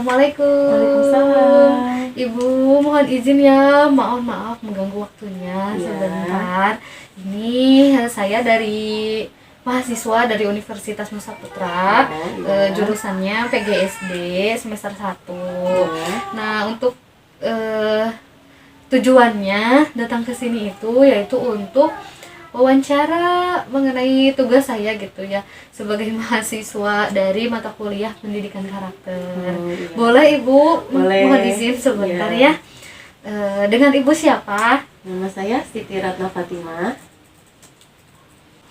Assalamualaikum. Waalaikumsalam. Ibu, mohon izin ya, maaf mengganggu waktunya Iya. sebentar. Ini saya dari mahasiswa dari Universitas Nusa Putra, Iya. jurusannya PGSD semester 1. Iya. Nah, untuk tujuannya datang ke sini itu yaitu untuk wawancara mengenai tugas saya gitu ya sebagai mahasiswa dari mata kuliah pendidikan karakter. Iya. Boleh Ibu? Boleh. Mohon izin sebentar Iya. ya. Dengan Ibu siapa? Nama saya Siti Ratna Fatimah.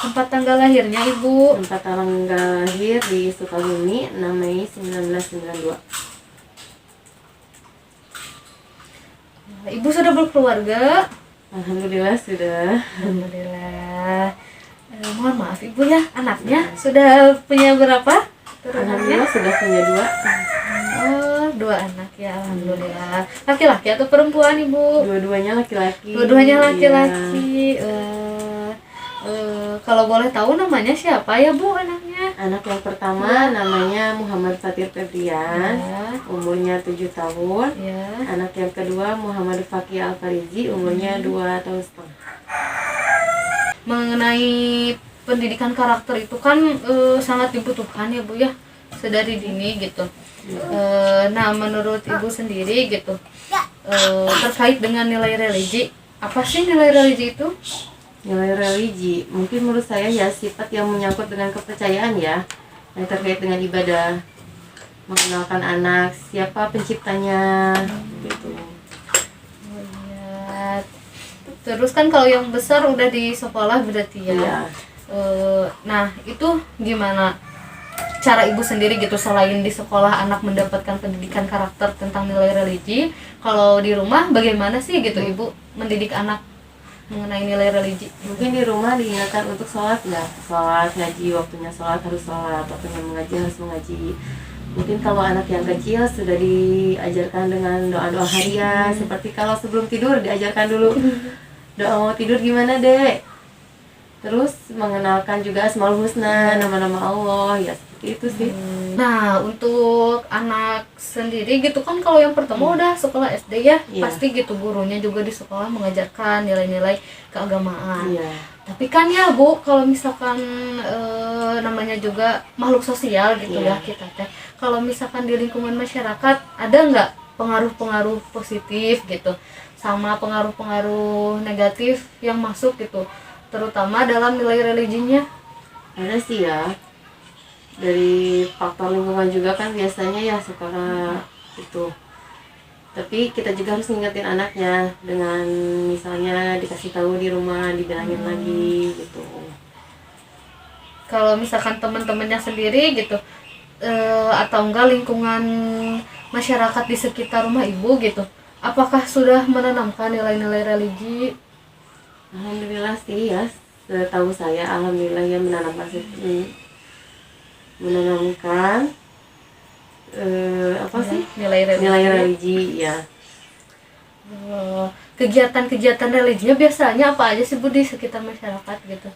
Tempat tanggal lahirnya Ibu? Tempat tanggal lahir di Sukabumi, 6 Mei 1992. Ibu sudah berkeluarga? Alhamdulillah sudah. Alhamdulillah. Mohon maaf Ibu ya, anaknya sudah punya berapa? Alhamdulillah sudah punya 2. Oh, 2 anak ya, alhamdulillah. Laki-laki atau perempuan Ibu? Dua-duanya laki-laki. Dua-duanya Iya. laki-laki. Kalau boleh tahu namanya siapa ya Bu anaknya? Anak yang pertama namanya Muhammad Fatir Febrian, Ya, umurnya 7 tahun. ya. Anak yang kedua Muhammad Fakih Al-Farizi, umurnya 2 tahun setengah. Mengenai pendidikan karakter itu kan sangat dibutuhkan ya Bu ya, sedari dini gitu. Nah, menurut Ibu sendiri gitu, terkait dengan nilai religi, apa sih nilai religi itu? Nilai religi, mungkin menurut saya ya sifat yang menyangkut dengan kepercayaan ya, yang terkait dengan ibadah, mengenalkan anak, siapa penciptanya, gitu. Oh, iya. Terus kan kalau yang besar udah di sekolah berarti ya. Iya. Nah, itu gimana cara Ibu sendiri gitu selain di sekolah anak mendapatkan pendidikan karakter tentang nilai religi, kalau di rumah bagaimana sih gitu Ibu mendidik anak mengenai nilai religi? Mungkin di rumah diingatkan untuk sholat ya, sholat, ngaji, waktunya sholat harus sholat, waktunya mengaji harus mengaji. Mungkin kalau anak yang kecil sudah diajarkan dengan doa-doa harian, seperti kalau sebelum tidur diajarkan dulu doa mau tidur gimana dek. Terus mengenalkan juga Asmaul Husna, nama-nama Allah, ya seperti itu sih. Nah, untuk anak sendiri gitu kan kalau yang pertama udah sekolah SD ya, Iya. pasti gitu gurunya juga di sekolah mengajarkan nilai-nilai keagamaan. Iya. Tapi kan ya Bu, kalau misalkan namanya juga makhluk sosial gitu Iya. ya kita teh. Kalau misalkan di lingkungan masyarakat ada nggak pengaruh-pengaruh positif gitu sama pengaruh-pengaruh negatif yang masuk gitu, terutama dalam nilai religinya? Ada sih ya, dari faktor lingkungan juga kan biasanya ya suka itu. Tapi kita juga harus ngingetin anaknya dengan misalnya dikasih tahu di rumah, dibilangin lagi gitu. Kalau misalkan teman-temannya sendiri gitu atau enggak lingkungan masyarakat di sekitar rumah Ibu gitu, apakah sudah menanamkan nilai-nilai religi? Alhamdulillah sih ya, setahu saya alhamdulillah ya menanamkan apa sih Nilai religi. nilai religi ya. Kegiatan-kegiatan religinya biasanya apa aja sih Bu di sekitar masyarakat gitu?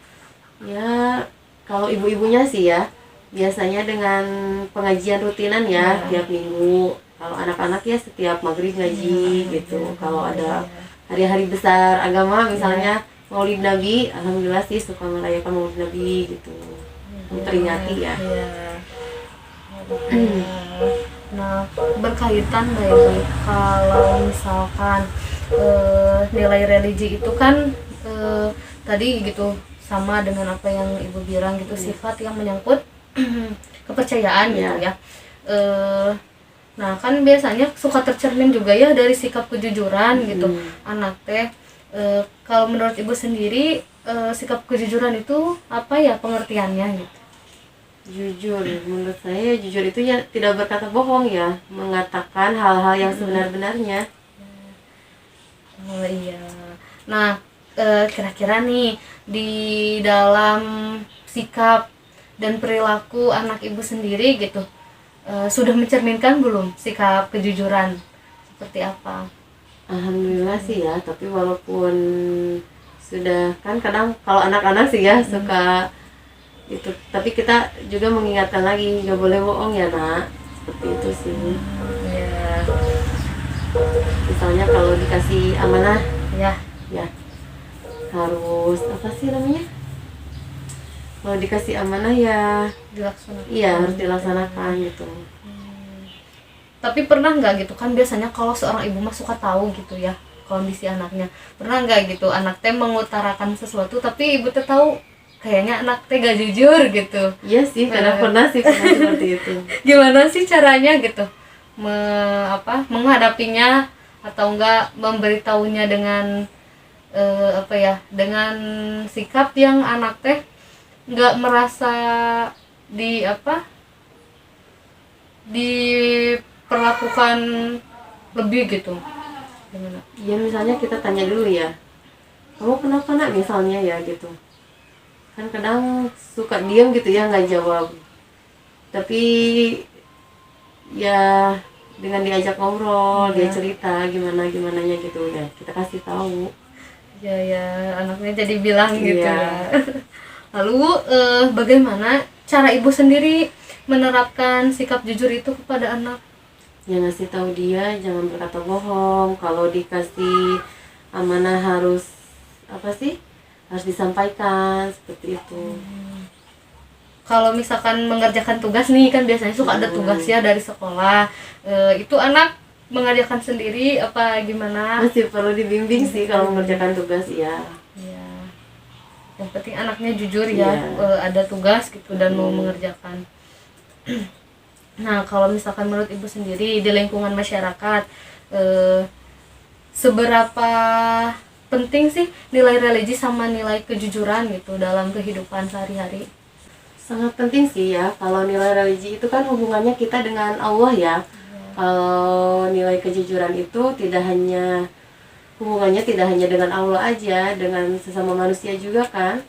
Ya kalau ibu-ibunya sih ya biasanya dengan pengajian rutinan ya, tiap minggu. Kalau anak-anak ya setiap maghrib ngaji gitu. Kalau ada hari-hari besar agama misalnya Maulid Nabi, alhamdulillah sih suka merayakan Maulid Nabi gitu, memperingati ya. Nah, berkaitan baik-baik kalau misalkan nilai religi itu kan tadi gitu sama dengan apa yang Ibu bilang gitu, sifat yang menyangkut kepercayaan gitu ya. Nah kan biasanya suka tercermin juga ya dari sikap kejujuran gitu anak teh. Kalau menurut Ibu sendiri sikap kejujuran itu apa ya pengertiannya gitu? Jujur, menurut saya jujur itu ya tidak berkata bohong ya, mengatakan hal-hal yang sebenar-benarnya. Oh iya. Nah kira-kira nih di dalam sikap dan perilaku anak Ibu sendiri gitu sudah mencerminkan belum sikap kejujuran seperti apa? Alhamdulillah sih ya, tapi walaupun sudah kan kadang kalau anak-anak sih ya suka itu, tapi kita juga mengingatkan lagi nggak boleh bohong ya nak, seperti itu sih. Iya misalnya kalau dikasih amanah Ya, ya harus apa sih namanya, kalau dikasih amanah ya dilaksanakan. iya harus dilaksanakan gitu. Tapi pernah nggak gitu kan, biasanya kalau seorang ibu mah suka tahu gitu ya kondisi anaknya. Pernah nggak gitu anak teh mengutarakan sesuatu tapi ibu teh tahu kayaknya anak teh gak jujur gitu. Iya sih, kadang pernah sih pernah seperti itu. Gimana sih caranya gitu menghadapinya, atau enggak memberitahunya dengan apa ya, dengan sikap yang anak teh nggak merasa di apa, diperlakukan lebih gitu. Gimana? Ya misalnya kita tanya dulu ya, kamu kenapa nak misalnya ya gitu. Kan kadang suka diam gitu ya nggak jawab. Tapi ya dengan diajak ngobrol, dia cerita gimana gimananya gitu ya kita kasih tahu. Ya ya, anaknya jadi bilang gitu Iya. ya. Lalu bagaimana cara ibu sendiri menerapkan sikap jujur itu kepada anak? Ya ngasih tahu dia jangan berkata bohong, kalau dikasih amanah harus apa sih, harus disampaikan seperti itu. Kalau misalkan mengerjakan tugas nih, kan biasanya suka ada tugas ya dari sekolah. Itu anak mengerjakan sendiri apa gimana? Masih perlu dibimbing sih kalau mengerjakan tugas ya. Ya, yang penting anaknya jujur ya. Iya. Ada tugas gitu dan mau mengerjakan. Nah, kalau misalkan menurut ibu sendiri di lingkungan masyarakat, seberapa penting sih nilai religi sama nilai kejujuran gitu dalam kehidupan sehari-hari? Sangat penting sih ya, kalau nilai religi itu kan hubungannya kita dengan Allah ya. Kalau nilai kejujuran itu tidak hanya hubungannya tidak hanya dengan Allah aja, dengan sesama manusia juga kan.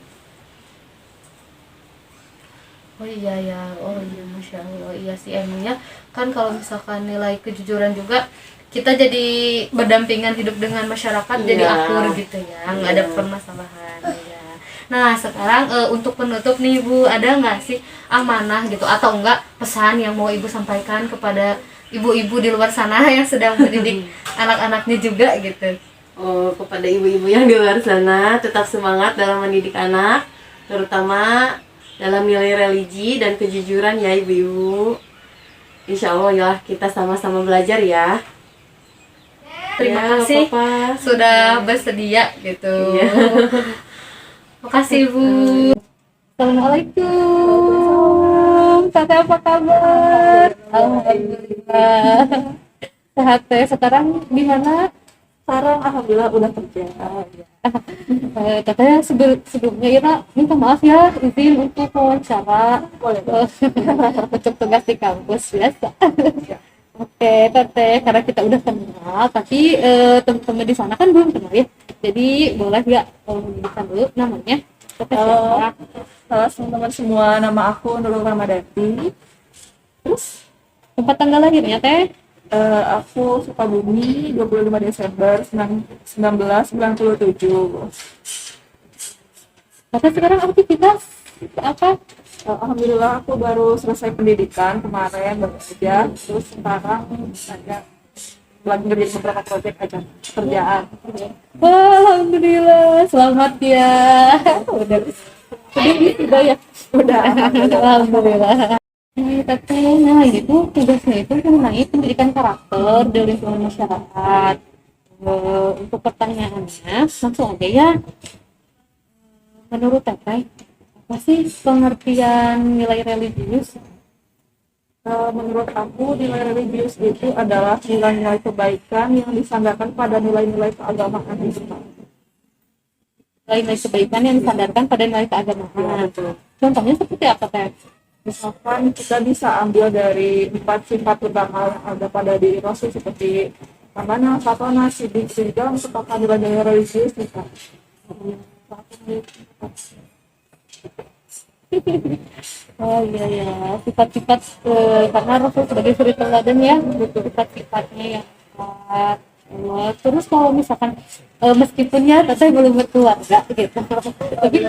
Oh iya ya, oh iya, masya Allah, iya sih emangnya kan kalau misalkan nilai kejujuran juga kita jadi berdampingan hidup dengan masyarakat, jadi Iya. akur gitu ya, nggak ada permasalahan ya. Nah sekarang untuk penutup nih Bu, ada nggak sih amanah gitu atau enggak pesan yang mau Ibu sampaikan kepada ibu-ibu di luar sana yang sedang mendidik anak-anaknya juga gitu? Oh, kepada ibu-ibu yang di luar sana, tetap semangat dalam mendidik anak, terutama dalam nilai religi dan kejujuran ya ibu-ibu. Insya Allah ya kita sama-sama belajar ya. Terima Ya, kasih Papa. sudah bersedia gitu. Iya. Makasih Bu. Assalamualaikum. Kakak apa kabar? Alhamdulillah. Sehat ya. Sekarang gimana? Sekarang alhamdulillah udah kerja. Katanya sebelumnya Ira minta maaf ya, izin untuk wawancara. Boleh. Untuk tugas di kampus biasa. Oke, Teteh, karena kita udah kenal, tapi teman-teman di sana kan belum kenal ya. Jadi boleh nggak menunjukkan dulu namanya? Teteh siapa? Halo teman-teman semua, nama aku Nurul Ramadhani. Terus Tempat tanggal lahirnya Teh? aku Sukabumi 25 Desember 1997. Teteh sekarang aktivitas apa? Alhamdulillah aku baru selesai pendidikan kemarin baru aja. Terus sekarang ada lagi ngerjain beberapa proyek aja kerjaan. Wah, alhamdulillah, selamat ya. Udah sudah ya. Udah. Alhamdulillah. Teteh, nah itu tugasnya itu mengenai pendidikan karakter di lingkungan masyarakat. Untuk pertanyaannya langsung aja ya. Menurut Teteh, apa sih pengertian nilai religius? Menurut aku nilai religius itu adalah nilai-nilai kebaikan yang disandarkan pada nilai-nilai keagamaan Islam. Nilai kebaikan yang disandarkan pada nilai keagamaan. Contohnya seperti apa Teh? Misalkan kita bisa ambil dari 4 sifat utama yang ada pada diri Rasul seperti amanah, fatona, sidik, juga merupakan nilai-nilai religius kita. Oh iya ya, sifat-sifat karena Rasul sebagai suri teladan ya, sifat-sifatnya yang kuat. Terus kalau misalkan meskipun ya Teteh belum berkeluarga gitu, tapi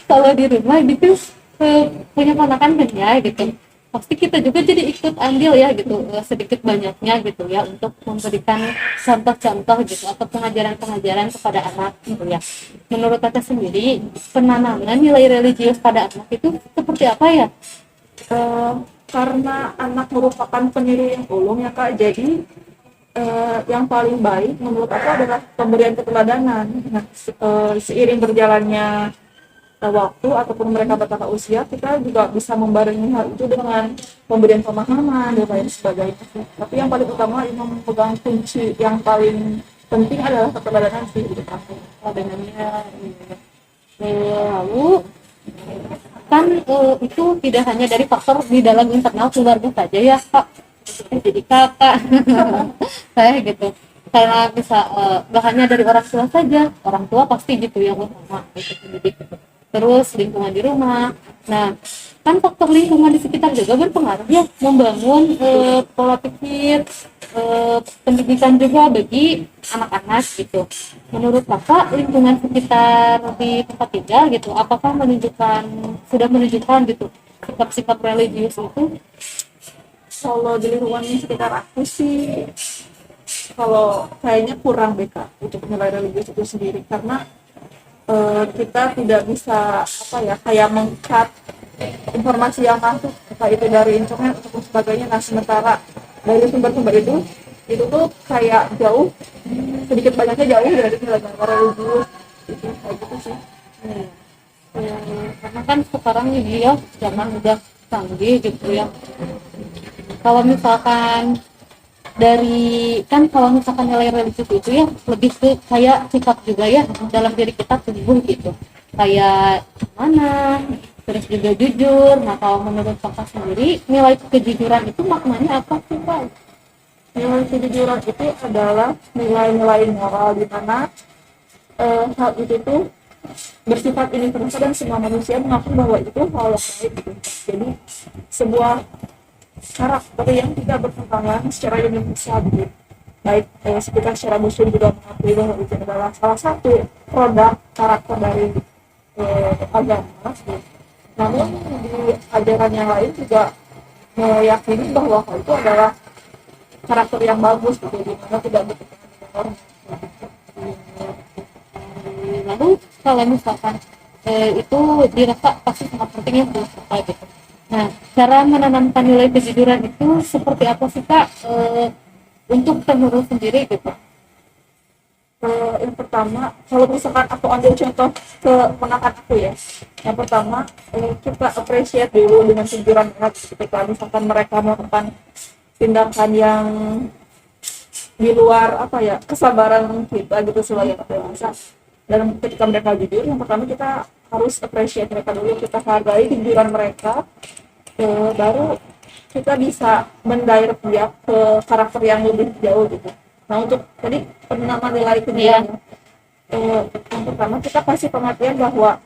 kalau di rumah gitu punya ponakan kan ya gitu. pasti kita juga jadi ikut andil ya gitu, sedikit banyaknya gitu ya, untuk memberikan contoh-contoh gitu atau pengajaran-pengajaran kepada anak gitu ya. Menurut Teteh sendiri, penanaman nilai religius pada anak itu seperti apa ya? Eh, karena anak merupakan peniru yang ulung ya Kak, jadi yang paling baik menurut aku adalah pemberian keteladanan. Nah, seiring berjalannya waktu ataupun mereka bertambah usia, kita juga bisa membarengi hal itu dengan pemberian pemahaman dan lain sebagainya. Tapi yang paling utama yang memegang kunci yang paling penting adalah keteladanan sih hidup aku. Keteladanan. Lalu kan itu tidak hanya dari faktor di dalam internal keluarga saja ya Kak, jadi kakak saya gitu, karena bisa gak hanya dari orang tua saja, orang tua pasti gitu yang utama itu pendidik gitu. Terus lingkungan di rumah, nah kan faktor lingkungan di sekitar juga berpengaruh ya, membangun pola pikir, pendidikan juga bagi anak-anak gitu. Menurut kakak, lingkungan sekitar di tempat tinggal gitu, apakah sudah menunjukkan gitu sikap-sikap religius itu? Kalau di lingkungan sekitar aku sih, kalau kayaknya kurang BK untuk nilai religius itu sendiri, karena kita tidak bisa apa ya, kayak meng-cut informasi yang masuk entah itu dari internet ataupun sebagainya. Nah sementara dari sumber-sumber itu tuh kayak jauh, sedikit banyaknya jauh dari nilai religius itu, kayak gitu sih. Karena kan sekarang ini ya zaman udah canggih gitu ya. Kalau misalkan kalau misalkan nilai religius itu ya lebih ke kayak sikap juga ya dalam diri kita tumbuh gitu, kayak mana, terus juga jujur. Nah kalau menurut kakak sendiri, nilai kejujuran itu maknanya apa sih Pak? Nilai kejujuran itu adalah nilai-nilai moral di mana hal itu tuh bersifat universal dan semua manusia mengakui bahwa itu hal yang baik gitu. Jadi sebuah karakter yang tidak bertentangan secara universal gitu. Baik kita secara muslim juga mengakui bahwa itu adalah salah satu produk karakter dari agama gitu. Namun di ajaran yang lain juga meyakini bahwa hal itu adalah karakter yang bagus gitu, dimana tidak bertentangan dengan orang. Lalu kalau misalkan itu dirasa pasti sangat penting ya buat kita gitu. Nah, cara menanamkan nilai kejujuran itu seperti apa sih Kak untuk penerus sendiri gitu? Yang pertama, kalau misalkan aku ambil contoh ke ponakan aku ya, yang pertama kita appreciate dulu dengan kejujuran mereka ketika misalkan mereka melakukan tindakan yang di luar apa ya, kesabaran kita gitu sebagai anak dewasa. Dan ketika mereka jujur, yang pertama kita harus appreciate mereka dulu, kita hargai kejujuran mereka, baru kita bisa mendirect dia ke karakter yang lebih jauh gitu. Nah untuk tadi penanaman nilai kejujuran, yang pertama kita kasih pengertian bahwa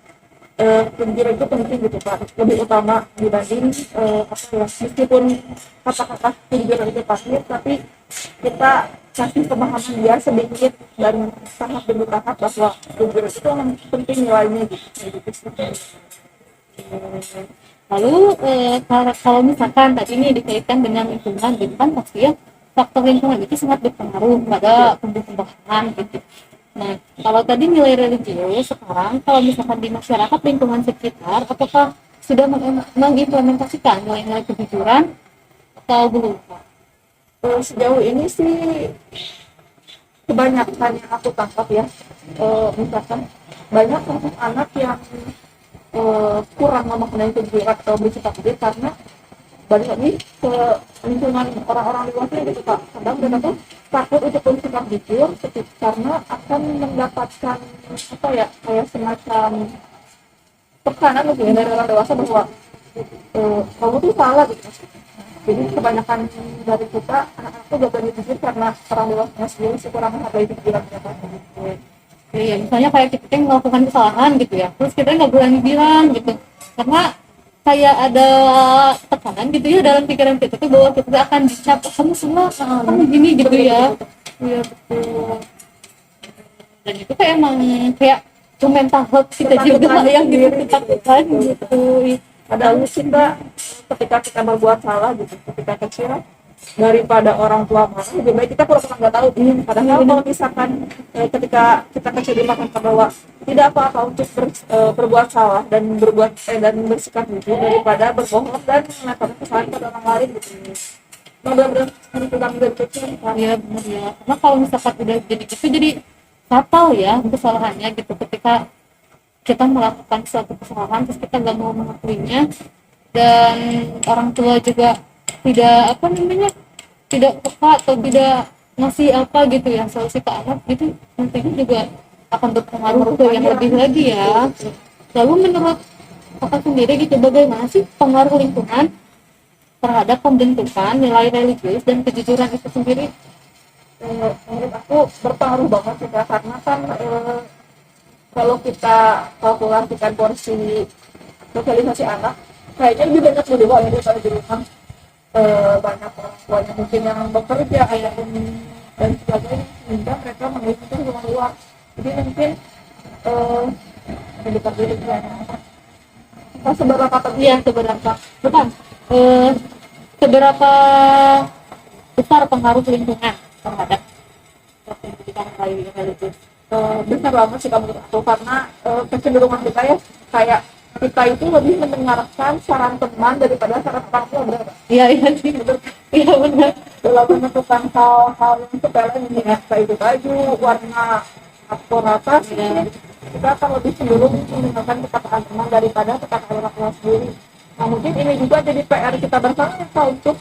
kejujuran itu penting gitu Pak, lebih utama dibanding meskipun kata-kata kejujuran itu pasti, tapi kita kasih pemahaman dia sedikit dan tahap demi tahap bahwa kejujuran itu yang penting nilainya gitu. Lalu kalau misalkan tadi ini dikaitkan dengan lingkungan gitu kan, pasti ya faktor lingkungan itu sangat berpengaruh pada tumbuh-kembangan gitu. Nah, kalau tadi nilai religius, sekarang kalau misalkan di masyarakat lingkungan sekitar, apakah sudah mengimplementasikan nilai-nilai kejujuran atau belum? Sejauh ini sih kebanyakan yang aku tangkap ya, misalkan banyak anak yang kurang memaknai kejujuran atau bersikap jujur karena balik lagi ke lingkungan orang-orang dewasa gitu Pak. Kadang mereka tuh takut untuk bersikap jujur karena akan mendapatkan apa ya, kayak semacam tekanan gitu ya dari orang dewasa bahwa kamu tuh salah gitu. Jadi kebanyakan dari kita anak-anak tuh gak berani jujur karena orang dewasa sendiri kurang menghargai kejujuran mereka. Iya, misalnya kayak kita melakukan kesalahan gitu ya, terus kita nggak berani bilang gitu, karena kayak ada tekanan gitu ya dalam pikiran kita tuh bahwa kita akan dicap, kamu semua kamu gini gitu ya. Iya betul. Dan itu kayak emang kayak mental health kita juga yang gitu ketakutan gitu. Padahal kita ketika kita berbuat salah gitu ketika kecil, daripada orang tua marah lebih baik kita pura-pura nggak tahu. Padahal kalau misalkan ketika kita kecil dimakan bahwa tidak apa-apa untuk berbuat salah dan dan bersikap jujur daripada berbohong dan melakukan kesalahan pada orang lain gitu. Nah, benar-benar harus pegang dari kecil kan. Iya benar ya, karena kalau misalkan udah jadi gitu jadi fatal ya kesalahannya gitu, ketika kita melakukan suatu kesalahan terus kita nggak mau mengakuinya dan orang tua juga tidak apa namanya tidak peka atau tidak ngasih apa gitu ya solusi ke anak gitu, nantinya juga akan berpengaruh ke yang lebih lagi ya. Lalu menurut kakak sendiri gitu, bagaimana sih pengaruh lingkungan terhadap pembentukan nilai religius dan kejujuran itu sendiri? Menurut aku berpengaruh banget sih Kak, karena kan kalau kita kalkulasikan porsi sosialisasi anak kayaknya lebih banyak di luar daripada di rumah. Banyak orang tuanya mungkin yang bekerja ayah dan sebagainya sehingga mereka mengikuti rumah luar, jadi mungkin pendidikan diri seberapa penting Iya seberapa bukan seberapa besar pengaruh lingkungan terhadap pendidikan religius? besar banget sih menurut aku, karena kecenderungan kita ya kayak kita itu lebih mendengarkan saran teman daripada saran orang tua, benar nggak? Iya iya sih betul, iya benar. Dalam menentukan hal-hal yang sepele nih kayak itu baju warna atau rata sih, kita akan lebih cenderung mendengarkan perkataan teman daripada perkataan orang tua sendiri. Nah mungkin ini juga jadi PR kita bersama ya, untuk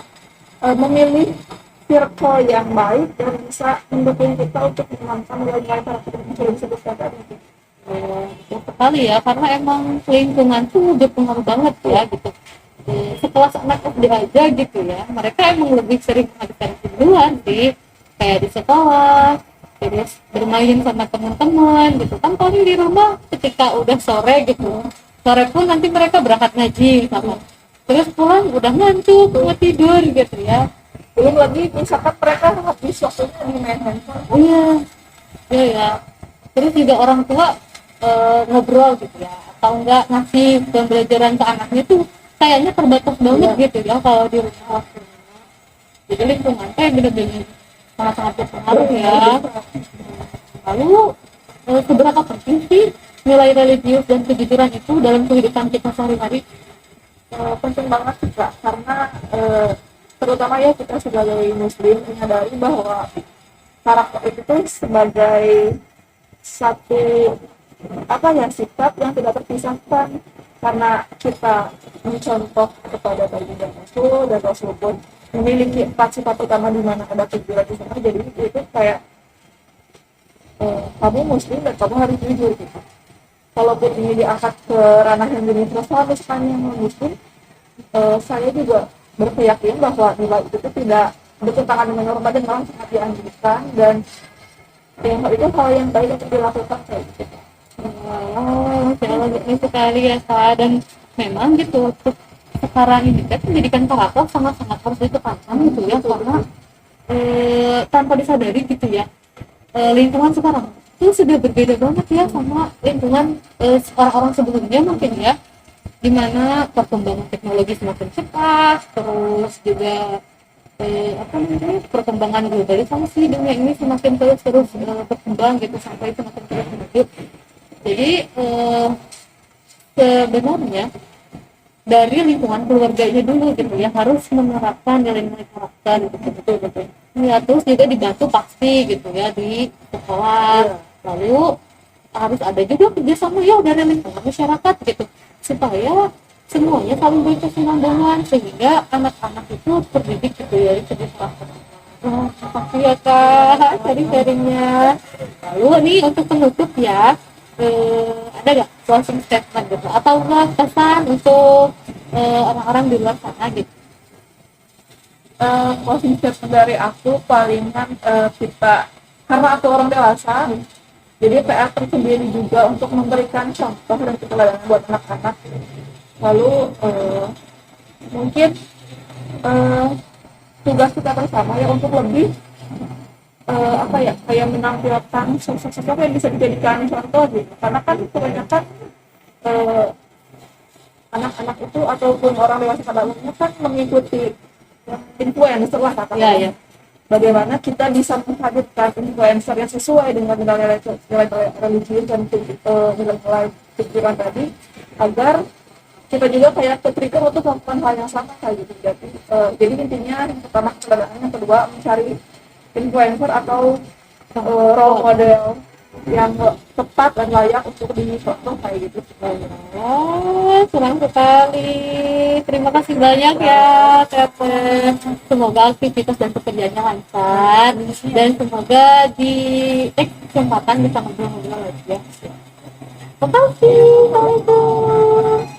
memilih circle yang baik dan bisa mendukung kita untuk menanamkan nilai-nilai karakter yang sudah disebutkan tadi. Betul sekali ya, karena emang lingkungan tuh berpengaruh banget ya gitu. Sekelas anak SD aja gitu ya, mereka emang lebih sering menghabiskan waktu duluan sih, kayak di sekolah, terus bermain sama teman-teman gitu kan. Paling di rumah ketika udah sore gitu, sore pun nanti mereka berangkat ngaji sama, terus pulang udah ngantuk mau tidur gitu ya. Belum lagi misalkan mereka habis waktunya di main handphone. Iya iya ya, terus juga orang tua ngobrol gitu ya, atau enggak ngasih pembelajaran ke anaknya tuh kayaknya terbatas banget gitu ya kalau di rumah waktunya. Jadi lingkungan kayak bener-bener sangat-sangat berpengaruh ya. Lalu seberapa penting sih nilai religius dan kejujuran itu dalam kehidupan kita sehari-hari? Penting banget sih Kak, karena terutama ya kita sebagai muslim menyadari bahwa karakter itu tuh sebagai satu apa ya sikap yang tidak terpisahkan, karena kita mencontoh kepada baginda Rasul dan Rasul pun memiliki 4 sifat utama di mana ada kejujuran di sana. Jadi itu kayak kamu muslim dan kamu harus jujur gitu. Kalaupun ini diangkat ke ranah yang universal misalkan yang muslim, saya juga berkeyakinan bahwa nilai itu tidak bertentangan dengan norma dan malah sangat dianjurkan, dan hal itu hal yang baik untuk dilakukan kayak gitu. Ini sekali ya Kak, dan memang gitu untuk sekarang ini kan pendidikan karakter sangat-sangat harus ditekankan gitu ya, karena tanpa disadari gitu ya, lingkungan sekarang itu sudah berbeda banget ya sama lingkungan orang-orang sebelumnya mungkin ya, dimana perkembangan teknologi semakin cepat, terus juga apa namanya perkembangan globalisasi dunia ini semakin terus berkembang gitu sampai semakin terus maju. Jadi sebenarnya dari lingkungan keluarganya dulu gitu ya harus menerapkan nilai-nilai karakter gitu, betul ya. Terus juga dibantu pasti gitu ya di sekolah, lalu harus ada juga kerjasama ya dari lingkungan masyarakat gitu, supaya semuanya saling berkesinambungan sehingga anak-anak itu terdidik gitu ya jadi karakter. Makasih ya Kak sharing-sharingnya. Lalu nih untuk penutup ya, ada nggak closing statement gitu atau enggak pesan untuk orang-orang di luar sana gitu? Closing statement dari aku palingan kita, karena aku orang dewasa, jadi PR tersendiri juga untuk memberikan contoh dan keteladanan buat anak-anak. Lalu mungkin tugas kita bersama ya untuk lebih apa ya kayak menampilkan sosok-sosok yang bisa dijadikan contoh gitu, karena kan kebanyakan anak-anak itu ataupun orang dewasa pada umumnya kan mengikuti influencer lah Iya, katakanlah. iya. Bagaimana kita bisa menghadirkan influencer yang sesuai dengan nilai-nilai religius dan nilai-nilai pikiran tadi, agar kita juga kayak ke-trigger untuk melakukan hal yang sama kayak gitu. Jadi intinya yang pertama keberadaan, yang kedua mencari influencer atau role model yang tepat dan layak untuk dicontoh kayak gitu. Oh, senang sekali. Terima kasih banyak ya, Teteh. Semoga aktivitas dan pekerjaannya lancar dan semoga di kesempatan bisa ngobrol-ngobrol lagi ya. Terima kasih. Assalamualaikum.